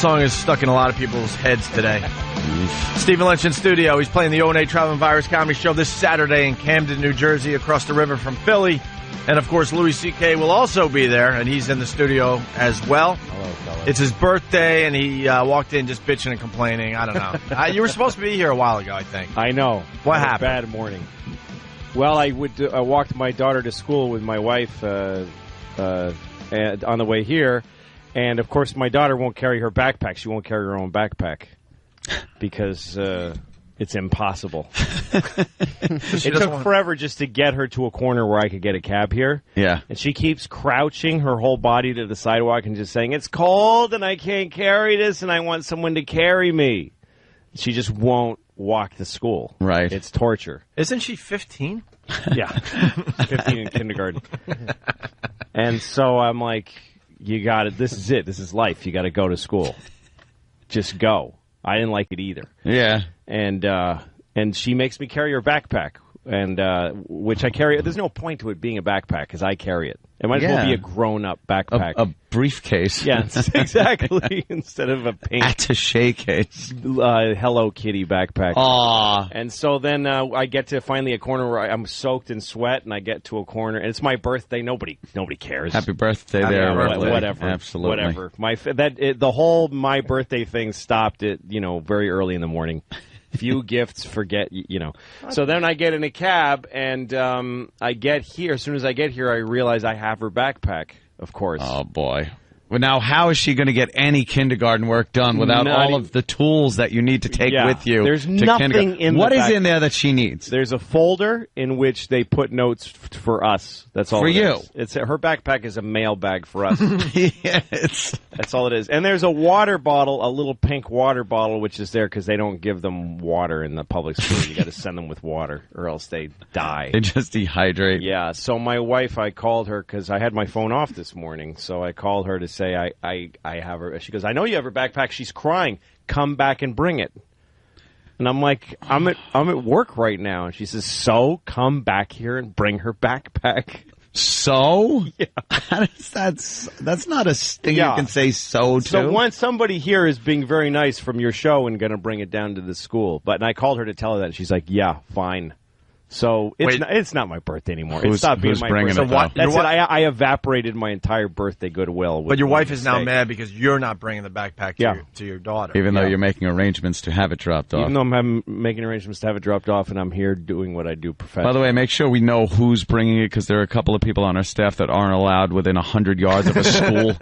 song is stuck in a lot of people's heads today. Stephen Lynch in studio. He's playing the O&A Traveling Virus Comedy Show this Saturday in Camden, New Jersey, across the river from Philly. And, of course, Louis C.K. will also be there, and he's in the studio as well. Hello, fellas. It's his birthday, and he walked in just bitching and complaining. I don't know. You were supposed to be here a while ago, I think. I know. What happened? Bad morning. Well, I walked my daughter to school with my wife on the way here. And, of course, my daughter won't carry her backpack. She won't carry her own backpack because it's impossible. It took forever just to get her to a corner where I could get a cab here. Yeah. And she keeps crouching her whole body to the sidewalk and just saying, it's cold and I can't carry this and I want someone to carry me. She just won't walk to school. Right. It's torture. Isn't she 15? Yeah. 15 in kindergarten. And so I'm like, you got it. This is it. This is life. You got to go to school. Just go. I didn't like it either. Yeah. And she makes me carry her backpack, and which I carry. There's no point to it being a backpack because I carry it. It might as well be a grown-up backpack. A briefcase. Yeah, exactly. Instead of a pink attaché case. Hello Kitty backpack. Aww. And so then I get to finally a corner where I'm soaked in sweat, and I get to a corner, and it's my birthday. Nobody cares. Happy birthday there. Whatever. Absolutely. Whatever. The whole my birthday thing stopped at very early in the morning. Few gifts, forget, So then I get in a cab, and I get here. As soon as I get here, I realize I have her backpack, of course. Oh, boy. Well, now, how is she going to get any kindergarten work done without all of the tools that you need to take with you? There's to nothing in What the is in there that she needs? There's a folder in which they put notes for us. That's all. For you. It's her backpack is a mail bag for us. Yes. That's all it is. And there's a water bottle, a little pink water bottle, which is there because they don't give them water in the public school. You got to send them with water, or else they die. They just dehydrate. Yeah. So my wife, I called her because I had my phone off this morning. So I called her to say I have her. She goes, I know you have her backpack. She's crying. Come back and bring it. And I'm like, I'm at work right now. And she says, so come back here and bring her backpack. So? Yeah. That's not a thing you can say so to. So once somebody here is being very nice from your show and going to bring it down to the school. And I called her to tell her that. And she's like, yeah, fine. So it's not my birthday anymore. It stopped being my birthday. So what? That's it. I evaporated my entire birthday goodwill. But your wife is now mad because you're not bringing the backpack to your daughter. Even though you're making arrangements to have it dropped off. Even though I'm making arrangements to have it dropped off, and I'm here doing what I do professionally. By the way, make sure we know who's bringing it, because there are a couple of people on our staff that aren't allowed within 100 yards of a school.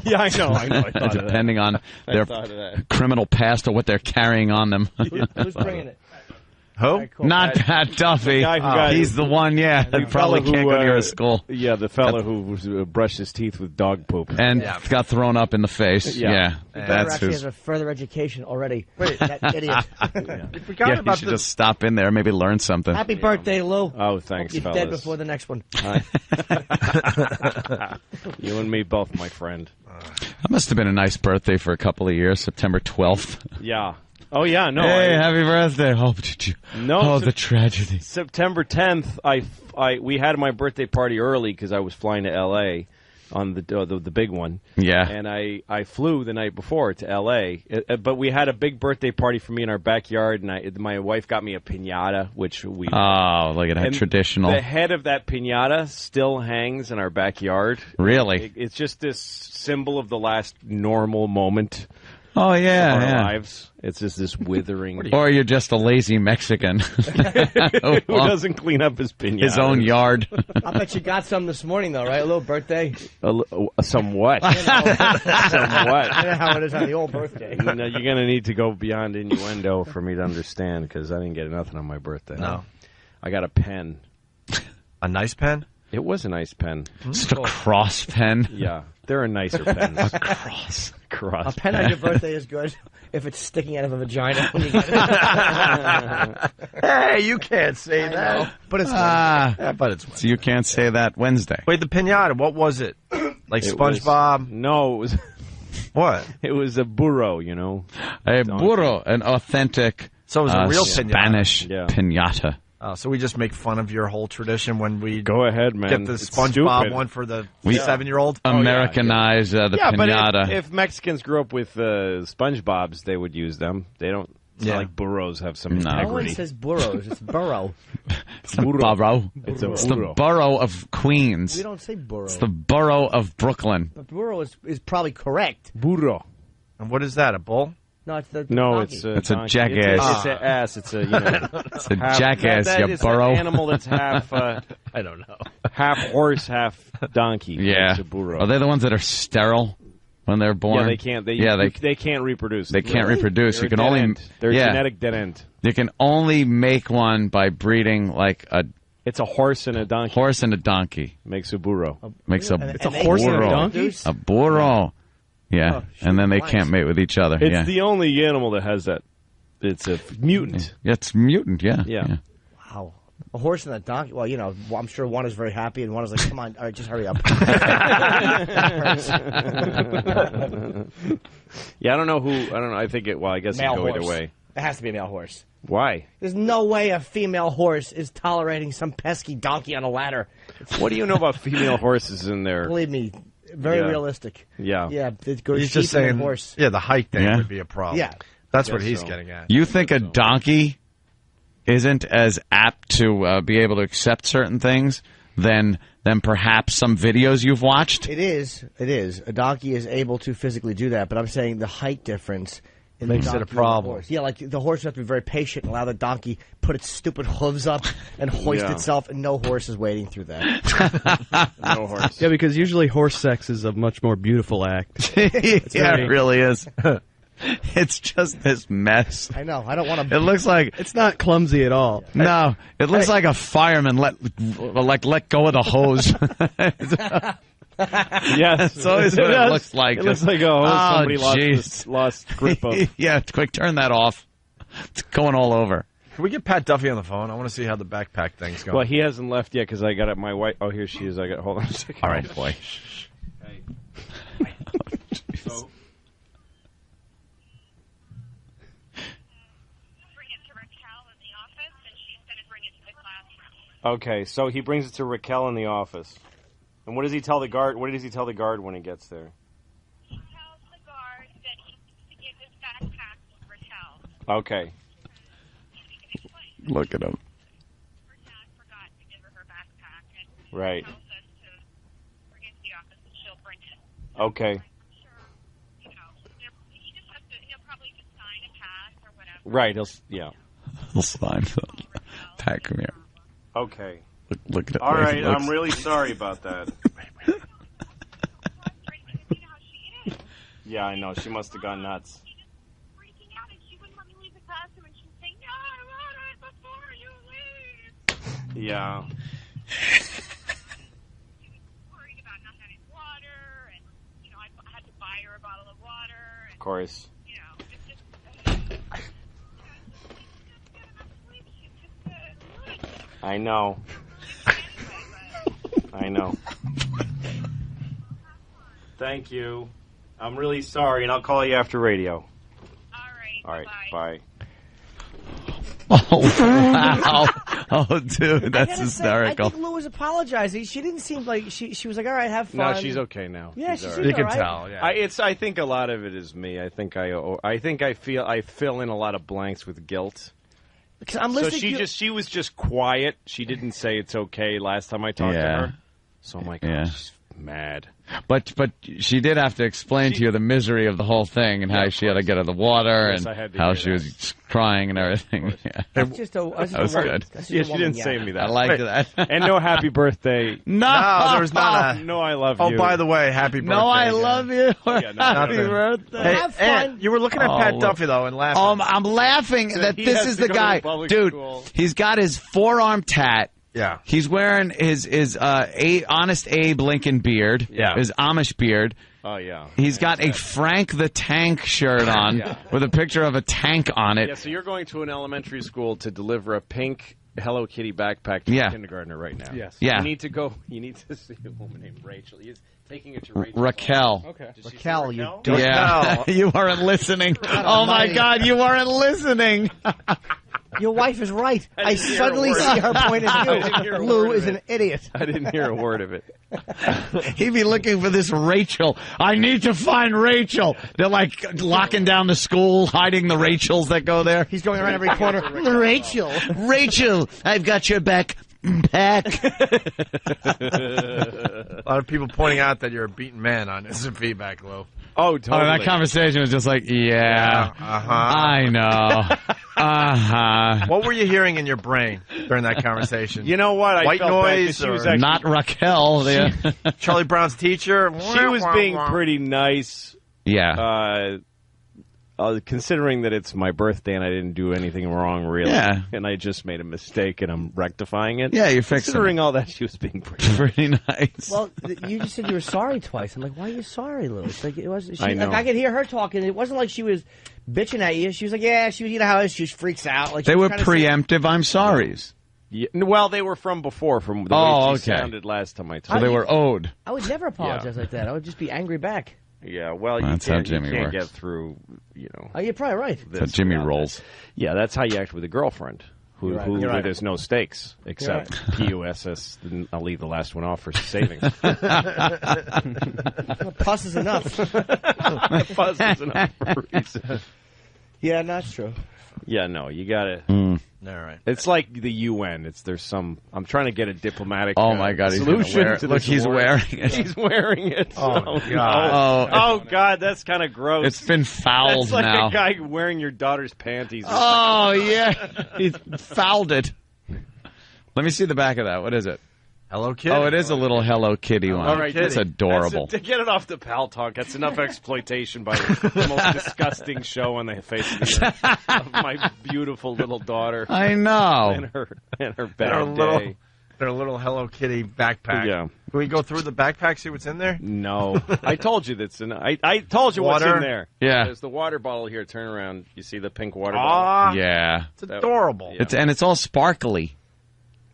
Yeah, I know. I thought depending on their criminal past or what they're carrying on them. Who's bringing it? Who? Right, cool. Not Pat Duffy. He's the one, that probably can't go near a school. Yeah, the fellow who brushed his teeth with dog poop. And got thrown up in the face. Yeah. That's actually has a further education already. Wait, that idiot. He should just stop in there, maybe learn something. Happy birthday, Lou. Oh, thanks, Hope you're dead before the next one. You and me both, my friend. That must have been a nice birthday for a couple of years, September 12th. Yeah. Oh, yeah, no. Hey, happy birthday. Oh, did you? No. Oh, the tragedy. September 10th, we had my birthday party early because I was flying to L.A. on the big one. Yeah. And I flew the night before to L.A., but we had a big birthday party for me in our backyard, and my wife got me a piñata, which we... Oh, look at that, traditional. The head of that piñata still hangs in our backyard. Really? It's just this symbol of the last normal moment. Oh, yeah. Of our lives. It's just this withering. Or you're just a lazy Mexican who doesn't clean up his piñata. His own yard. I bet you got some this morning, though, right? A little birthday. Somewhat. Somewhat. I know how it is on the old birthday. You're going to need to go beyond innuendo for me to understand, because I didn't get nothing on my birthday. No. I got a pen. A nice pen? It was a nice pen. Just a cross pen? Yeah. There are nicer pens. A cross. A pen on your birthday is good if it's sticking out of a vagina. When you get it. Hey, you can't say that. But it's Wednesday. But it's Wednesday. So you can't say that Wednesday. Wait, the piñata, what was it? Like SpongeBob? No, it was... What? It was a burro, A burro, an authentic so it was a real Spanish piñata. So we just make fun of your whole tradition when we Go ahead, man. get the It's SpongeBob stupid. one for the 7-year-old. Americanize the pinata. But if Mexicans grew up with SpongeBobs, they would use them. They don't. It's not like burros have some No one integrity. says burros. It's burrow. It's the borough. It's a It's the burro. borough of Queens. We don't say burro. It's the borough of Brooklyn. But burro is probably correct. Burro. And what is that? A bull? No, it's the No, donkey. it's a donkey. jackass. It's an ass. It's a It's a jackass, you it's burro. an animal that's half I don't know. half horse, half donkey. Yeah. It's a burro. Are they the ones that are sterile when they're born? Yeah, they can't. They can't reproduce. They can't reproduce. They're You can a dead only end. They're a genetic dead end. You can only make one by breeding like a It's a horse and a donkey. horse and a donkey. Makes a burro. Makes a It's a horse and a burro. donkey? A burro. Yeah, Oh, shoot, and then they nice. can't mate with each other. It's yeah. the only animal that has that. It's a mutant. It's mutant. Yeah. Yeah. Wow. A horse and a donkey. Well, I'm sure one is very happy and one is like, come on, all right, just hurry up. Yeah, I don't know. I think it. Well, I guess Male it go horse. either way. It has to be a male horse. Why? There's no way a female horse is tolerating some pesky donkey on a ladder. What do you know about female horses in there? Believe me, very Yeah. realistic. Yeah. Yeah, it goes He's sheep just and then saying, horse. yeah, the height thing Yeah. would be a problem. Yeah. That's what Guess he's so. getting at. You think a donkey isn't as apt to be able to accept certain things than perhaps some videos you've watched? It is. A donkey is able to physically do that, but I'm saying the height difference Makes it a donkey and the problem. horse. Yeah, like the horse has to be very patient and allow the donkey put its stupid hooves up and hoist Yeah. itself, and no horse is waiting through that. No horse. Yeah, because usually horse sex is a much more beautiful act. Yeah, very- it really is. It's just this mess. I know. I don't want to. It looks like It's not clumsy at all. no. It looks like a fireman let go of the hose. Yes, That's always what it does. looks like. It looks like somebody jeez. lost grip of. Yeah, quick, turn that off. It's going all over. Can we get Pat Duffy on the phone? I want to see how the backpack thing's going. Well, he hasn't left yet because I got it. My wife. Oh, here she is. Hold on a second. All right, boy. Hey. Bring it to Raquel in the office, and she's going to bring it to the classroom. Okay, so he brings it to Raquel in the office. And what does he tell the guard? What does he tell the guard when he gets there? He tells the guard that he needs to give his backpack to Raquel. Okay. He can explain. Look at him. Her dad forgot to give her her backpack, and Right. tells us to bring it to the office, and she'll bring it. Okay. I'm sure, he just has to, he'll probably just sign a pass or whatever. Right. Yeah. He'll sign. Pat, come here. Okay. Look at it. All right. I'm really sorry about that. You know how she is. Yeah, I know. She must have gone nuts. She just freaking out, and she wouldn't let me leave the classroom, and she'd say, "No, I want it before you leave." Yeah. She was worried about not having water, and I had to buy her a bottle of water, and Of course. it's just. She's just good. I know. I know. Thank you. I'm really sorry, and I'll call you after radio. All right. Bye. Oh, wow. Oh, dude, I that's gotta hysterical. Say, I think Lou was apologizing. She didn't seem like she was like, all right, have fun. No, she's okay now. Yeah, she's she all seemed you right. can all right. tell. Yeah. I think a lot of it is me. I think I fill in a lot of blanks with guilt. Because I'm So listening to she was just quiet. She didn't say it's okay last time I talked to Yeah. her. So I'm like, Yeah. she's mad. But she did have to explain to you the misery of the whole thing and Yeah, how of she had to course. get her the water Yes, I had and to how hear she that. was crying and everything. Yeah. That's just a woman. good. That's just Yeah, a she woman didn't say yelling. me I that. liked that. And no happy birthday. No, No, there was not a. No, I love Oh, you. by the way, happy birthday. No, I again. love you. Yeah, no, Happy nothing. birthday. Hey, Have fun. Ed, you were looking at Oh, Pat look. Duffy though and laughing. I'm laughing that he this has is to the go to guy, public dude. school. He's got his forearm tat. yeah. He's wearing his Honest Abe Lincoln beard. Yeah. His Amish beard. Oh, yeah. He's got a Frank the Tank shirt on Yeah. with a picture of a tank on it. Yeah, so you're going to an elementary school to deliver a pink Hello Kitty backpack to Yeah. a kindergartner right now. Yes. Yeah. You need to see a woman named Rachel. He's taking it to Rachel. Raquel. Okay. Did she say Raquel, you Raquel? don't- Yeah, Raquel. you weren't listening. Oh my almighty. God, you weren't listening. Your wife is right. I didn't hear a suddenly word. see her point I of didn't hear a view. word Lou of is it. an idiot. I didn't hear a word of it. He'd be looking for this Rachel. I need to find Rachel. They're like locking down the school, hiding the Rachels that go there. He's going around every corner. Rachel. Rachel, I've got your back. Pack. A lot of people pointing out that you're a beaten man on instant feedback, Lou. Oh, totally. Oh, that conversation was just like, yeah, I know. What were you hearing in your brain during that conversation? You know what? I White felt bad 'cause noise she was or- actually, Not Raquel. Charlie Brown's teacher? she was being pretty nice. Yeah. Considering that it's my birthday and I didn't do anything wrong, really, Yeah. and I just made a mistake and I'm rectifying it. Yeah, you're fixing Considering it. all that, she was being pretty. Pretty nice. Well, you just said you were sorry twice. I'm like, why are you sorry, Lou? It's like it was. She, I know. Like I could hear her talking. It wasn't like she was bitching at you. She was like, yeah, she was, you know how she freaks out. Like she They was were trying to say- preemptive I'm sorries. Yeah, well, they were from before, from the Oh, way she okay. sounded last time I So told they you. were owed. I would never apologize like that. I would just be angry back. Yeah, well, That's you how can't, Jimmy you can't works. get through, you know. Oh, you're probably right. this That's Jimmy without rolls. that. Yeah, that's how you act with a girlfriend. Who, You're right. who You're where right. there's no stakes except PUSS. I'll leave the last one off for savings. Plus is enough. Fuzz is enough for a reason. Yeah, that's true. Yeah, no, you gotta. All right. It's like the UN. I'm trying to get a diplomatic. Oh, my God, he's gonna solution wear it. to Look, this he's war. wearing it. He's wearing it. Oh, no. God. Oh, God, that's kind of gross. It's been fouled That's like now. a guy wearing your daughter's panties. or Oh, yeah. He's fouled it. Let me see the back of that. What is it? Hello, Kitty. Oh, it is a little Hello Kitty one. All right, It's Kitty. adorable. To get it off the pal talk, that's enough exploitation by the most disgusting show on the face of the earth of my beautiful little daughter I know. and her Their bad little, day. their little Hello Kitty backpack. Yeah. Can we go through the backpack, see what's in there? No, I told you that's I told you what's Water? in there. Yeah. There's the water bottle here. Turn around. You see the pink water Ah, Yeah. it's adorable. Yeah. It's all sparkly.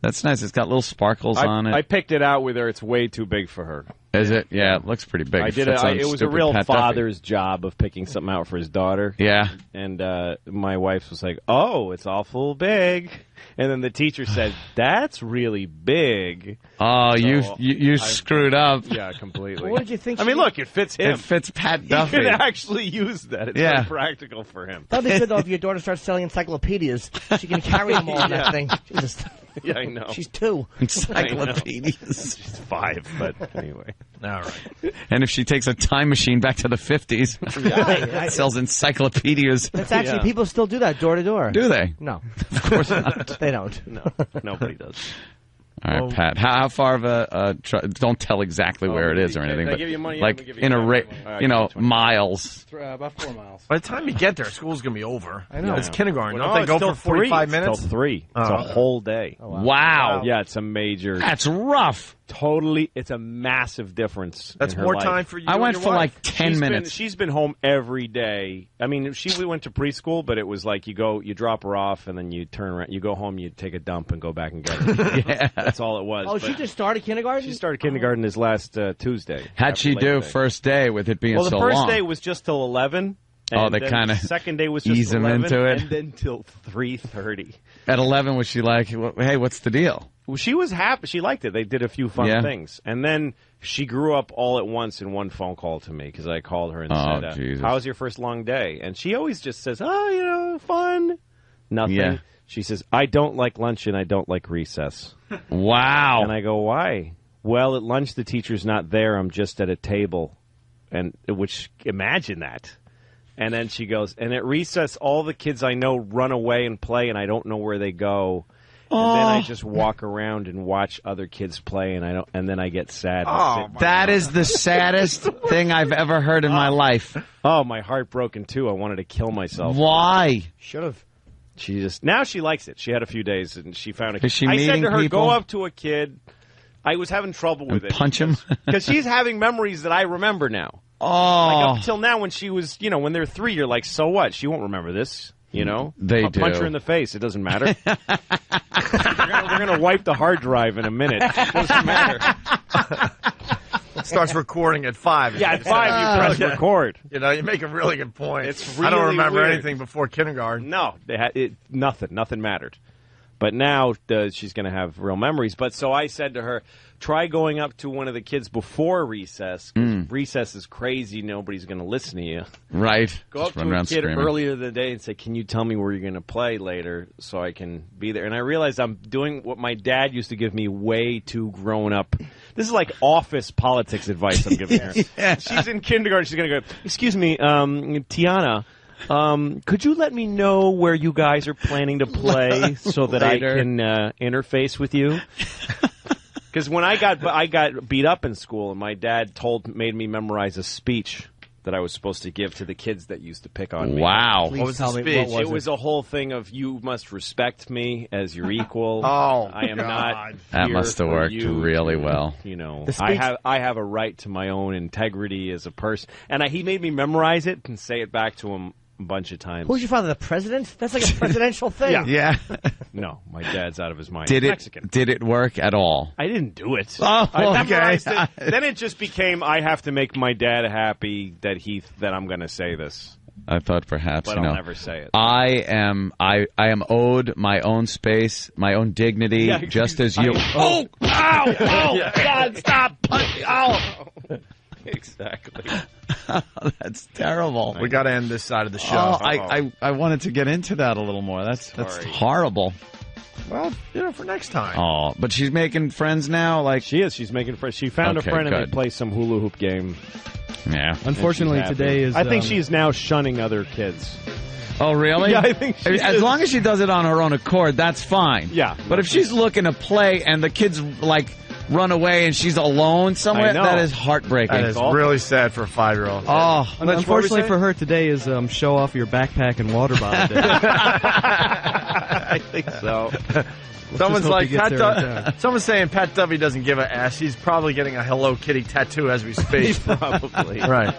That's nice. It's got little sparkles on bottle. I it. picked it out with her. It's way too big for her. Is it? Yeah, it looks pretty big. I did Fits on it was a stupid real Pat Duffy. father's job of picking something out for his daughter. Yeah. And my wife was like, "Oh, it's awful big." And then the teacher said, "That's really big." Oh, So, you screwed up. Yeah, completely. What did you think? I mean, look, it fits him. It fits Pat He Duffy. could actually use that. It's Yeah. very practical for him. That'd be good though if your daughter starts selling encyclopedias. She can carry them all in that thing. Jesus. Yeah, I know. She's 2. Encyclopedias. She's 5, but anyway. All right. And if she takes a time machine back to the 50s, Yeah, sells encyclopedias. That's actually, Yeah. people still do that door to door. Do they? No, Of course not. they don't. No, nobody does. All right, Pat. How far of a don't tell exactly where it is or anything, Did I but give you money? like I'm gonna give you in a money. All right, miles. About 4 miles. By the time you get there, school's going to be over. I know. It's kindergarten. Well, Don't they go it's for till 45 3. minutes? It's till 3. It's Oh. a whole day. Wow. Yeah, it's a major. That's rough. Totally, it's a massive difference. That's in her more life. time for you I and went your for wife. like 10 minutes. She's been home every day. I mean, we went to preschool, but it was like you drop her off, and then you turn around, you go home, you take a dump, and go back and get her. Yeah. That's all it was. Oh, but she just started kindergarten? she started kindergarten this last Tuesday. How'd after she Labor do Day. first day with it being Well, the so first long? day was just till 11. Oh, and they then kinda the second day was just ease 'em 11, into it. and then till 3:30. At 11, was she like, hey, what's the deal? Well, she was happy. She liked it. They did a few fun Yeah. things. And then she grew up all at once in one phone call to me because I called her and Oh, said, Jesus. how was your first long day? And she always just says, fun. Nothing. Yeah. She says, I don't like lunch and I don't like recess. Wow. And I go, why? Well, at lunch the teacher's not there. I'm just at a table. And which, imagine that. And then she goes, and at recess, all the kids I know run away and play, and I don't know where they go. And then I just walk around and watch other kids play, and then I get sad. and sit- That is the saddest thing I've ever heard in my life. Oh, my heart broken too. I wanted to kill myself. Why? Should have. Now she likes it. She had a few days, and she found it. Is she I said meeting to her, people? go up to a kid. I was having trouble with it. Punch him? Because she's having memories that I remember now. Oh. Like up till now, when she was, when they're 3, you're like, so what? She won't remember this, They I'll punch do. her in the face. It doesn't matter. we're gonna wipe the hard drive in a minute. It doesn't matter. starts recording at 5. Yeah, at 5 you press Okay. record. You know, you make a really good point. It's I don't really remember weird. anything before kindergarten. No, nothing mattered. But now she's going to have real memories. But so I said to her, try going up to one of the kids before recess. 'Cause recess is crazy. Nobody's going to listen to you. Right. Go Just up run to a around kid screaming. earlier in the day and say, can you tell me where you're going to play later so I can be there? And I realized I'm doing what my dad used to give me way too grown up. This is like office politics advice I'm giving her. Yeah. She's in kindergarten. She's going to go, excuse me, Tiana, could you let me know where you guys are planning to play so that Later. I can interface with you? Because when I got beat up in school, and my dad made me memorize a speech that I was supposed to give to the kids that used to pick on me. Wow. What was the tell me, speech? what It was a whole thing of you must respect me as your equal. Oh, I am not. That here must have for worked you really to, well. You know, The speech- I have a right to my own integrity as a person, and he made me memorize it and say it back to him a bunch of times. Who's your father? The president? That's like a presidential thing. Yeah. Yeah. No, my dad's out of his mind. Did He's it Mexican. did it work at all? I didn't do it. Oh, I okay. memorized it. Then it just became I have to make my dad happy that I'm going to say this, I thought perhaps but you know. I'll never say it. I am owed my own space, my own dignity, Yeah, just as you. ow! God, stop! Ow! Exactly. That's terrible. We got to end this side of the show. Oh, I wanted to get into that a little more. That's Sorry. horrible. Well, for next time. Oh, but she's making friends now. Like, She is. She's making friends. She found Okay, a friend and good. they play some hula hoop game. yeah. Unfortunately, And she's today happy. is. I think she's now shunning other kids. Oh, really? Yeah, I think she as is. long as she does it on her own accord, that's fine. Yeah. But if she's looking to play and the kids like run away and she's alone somewhere, I know. that is heartbreaking. That is really sad for a 5-year-old. Oh, Unfortunately for her, today is show off your backpack and water bottle day. I think so. Someone's hope like, he gets Pat there on time. someone's saying Pat Dovey doesn't give a ass. He's probably getting a Hello Kitty tattoo as we speak. Probably. Right.